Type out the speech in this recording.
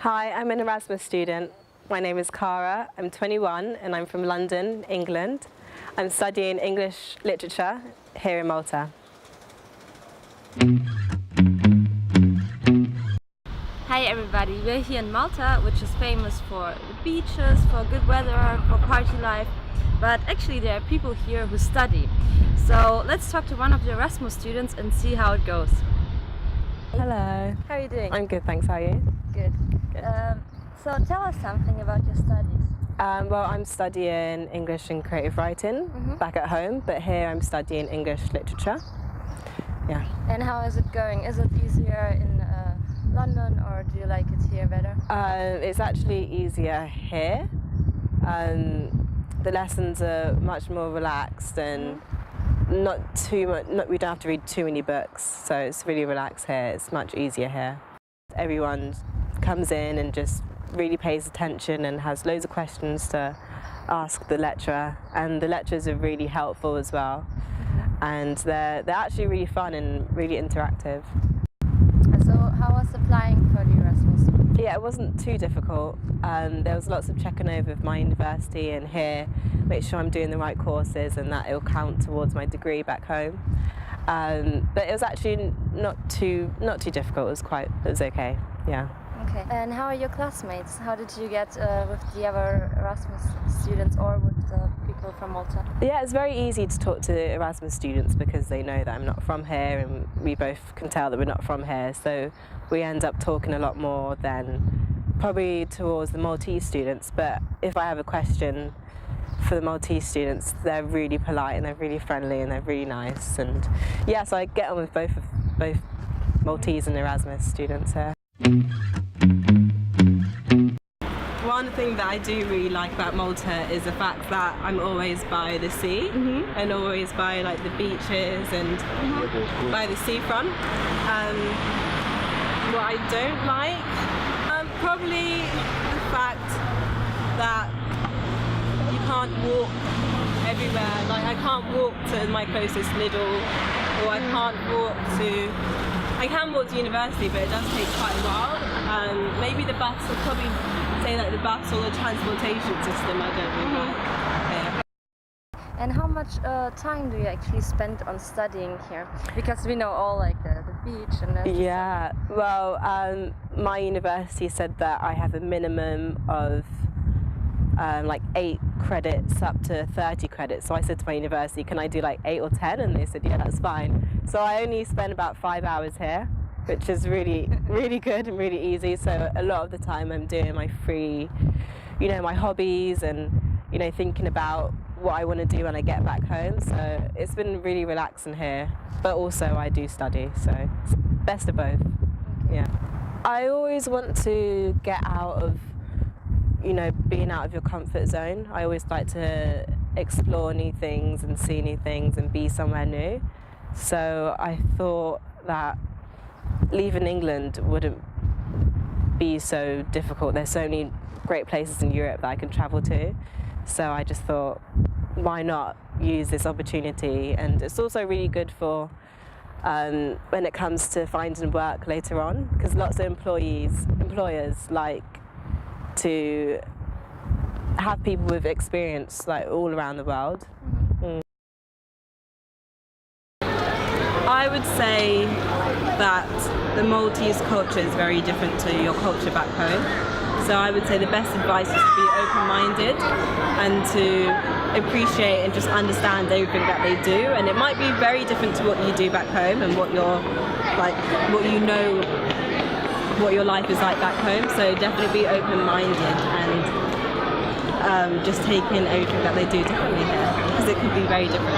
Hi, I'm an Erasmus student. My name is Cara. I'm 21 and I'm from London, England. I'm studying English literature here in Malta. Hi everybody, we're here in Malta, which is famous for the beaches, for good weather, for party life, but actually there are people here who study. So let's talk to one of the Erasmus students and see how it goes. Hello. How are you doing? I'm good, thanks. How are you? Good. Good. So tell us something about your studies. Well, I'm studying English and creative writing back at home, but here I'm studying English literature. Yeah. And how is it going? Is it easier in London, or do you like it here better? It's actually easier here. The lessons are much more relaxed and not too much. We don't have to read too many books, so it's really relaxed here. It's much easier here. Everyone comes in and just really pays attention and has loads of questions to ask the lecturer, and the lecturers are really helpful as well. And they're actually really fun and really interactive. So how was applying for the Erasmus? Yeah, it wasn't too difficult. There was lots of checking over of my university and here, make sure I'm doing the right courses and that it'll count towards my degree back home. But it was actually not too difficult. It was okay. Yeah. Okay. And how are your classmates? How did you get with the other Erasmus students or with the people from Malta? Yeah, it's very easy to talk to Erasmus students because they know that I'm not from here, and we both can tell that we're not from here, so we end up talking a lot more than probably towards the Maltese students. But if I have a question for the Maltese students, they're really polite and they're really friendly and they're really nice, and yeah, so I get on with both Maltese and Erasmus students here. One thing that I do really like about Malta is the fact that I'm always by the sea and always by like the beaches and by the seafront. What I don't like, probably the fact that you can't walk everywhere. Like I can't walk to my closest Lidl, or I can walk to university, but it does take quite a while. Maybe the bus, I'd probably say like the bus or the transportation system I don't really like. Yeah. And how much time do you actually spend on studying here? Because we know all like the beach and everything. Yeah, well, my university said that I have a minimum of like 8 credits up to 30 credits. So I said to my university, can I do like 8 or 10? And they said, yeah, that's fine. So I only spend about 5 hours here, which is really, really good and really easy. So a lot of the time I'm doing my free, my hobbies and, thinking about what I want to do when I get back home. So it's been really relaxing here, but also I do study. So it's best of both, yeah. I always want to get out of being out of your comfort zone. I always like to explore new things and see new things and be somewhere new. So I thought that leaving England wouldn't be so difficult. There's so many great places in Europe that I can travel to. So I just thought, why not use this opportunity? And it's also really good for when it comes to finding work later on, because lots of employers like to have people with experience like all around the world. I would say that the Maltese culture is very different to your culture back home. So I would say the best advice is to be open-minded and to appreciate and just understand everything that they do. And it might be very different to what you do back home and what your life is like back home, so definitely be open-minded and just take in everything that they do differently here, because it could be very different.